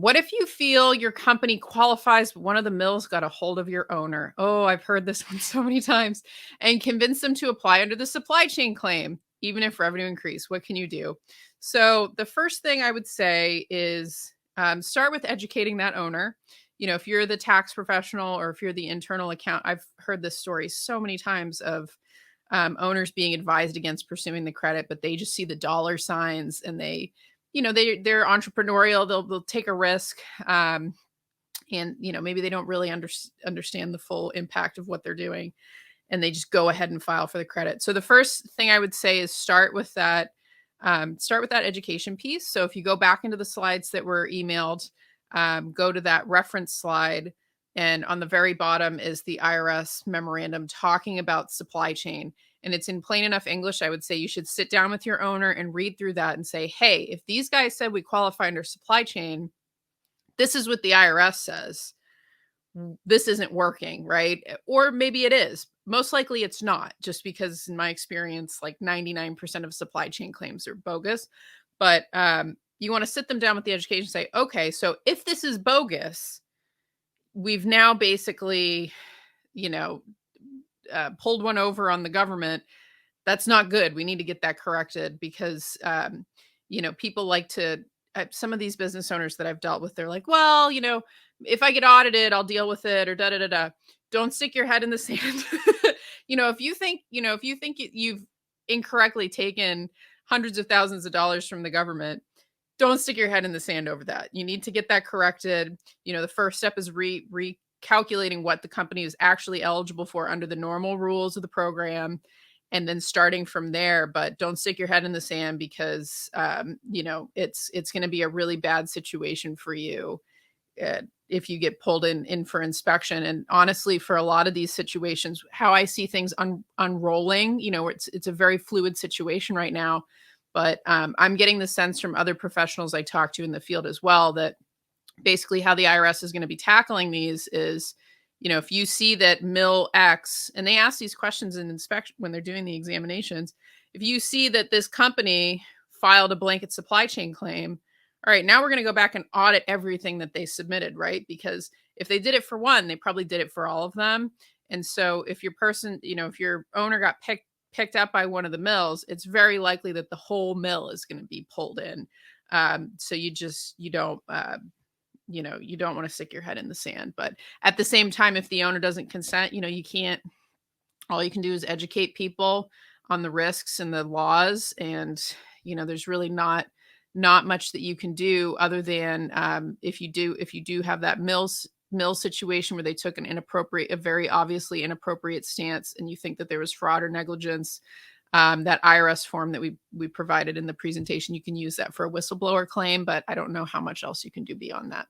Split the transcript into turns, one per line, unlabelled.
What if you feel your company qualifies, but one of the mills got a hold of your owner? Oh, I've heard this one so many times. And convince them to apply under the supply chain claim, even if revenue increased. What can you do? So the first thing I would say is start with educating that owner. If you're the tax professional or if you're the internal account, I've heard this story so many times of owners being advised against pursuing the credit, but they just see the dollar signs and they're entrepreneurial. They'll take a risk, and maybe they don't really understand the full impact of what they're doing, and they just go ahead and file for the credit. So the first thing I would say is start with that. Start with that education piece. So if you go back into the slides that were emailed, go to that reference slide. And on the very bottom is the IRS memorandum talking about supply chain. And it's in plain enough English. I would say you should sit down with your owner and read through that and say, hey, if these guys said we qualify under supply chain, this is what the IRS says. This isn't working, right? Or maybe it is. Most likely it's not, just because in my experience, like 99% of supply chain claims are bogus. But you want to sit them down with the education and say, okay, so if this is bogus, we've now basically, pulled one over on the government. That's not good. We need to get that corrected because, people like to, some of these business owners that I've dealt with, they're like, well, if I get audited, I'll deal with it or da da da da. Don't stick your head in the sand. If you think, you've incorrectly taken hundreds of thousands of dollars from the government, don't stick your head in the sand over that. You need to get that corrected. The first step is recalculating what the company is actually eligible for under the normal rules of the program, and then starting from there. But don't stick your head in the sand because, it's going to be a really bad situation for you if you get pulled in for inspection. And honestly, for a lot of these situations, how I see things unrolling, it's a very fluid situation right now. But I'm getting the sense from other professionals I talk to in the field as well that basically how the IRS is going to be tackling these is, if you see that mill X, and they ask these questions in inspection when they're doing the examinations, if you see that this company filed a blanket supply chain claim, all right, now we're going to go back and audit everything that they submitted, right? Because if they did it for one, they probably did it for all of them. And so if if your owner got picked up by one of the mills, it's very likely that the whole mill is going to be pulled in. So you don't want to stick your head in the sand. But at the same time, if the owner doesn't consent, you can't, all you can do is educate people on the risks and the laws. And, there's really not much that you can do other than if you do have that mill situation where they took a very obviously inappropriate stance, and you think that there was fraud or negligence, that IRS form that we provided in the presentation, you can use that for a whistleblower claim, but I don't know how much else you can do beyond that.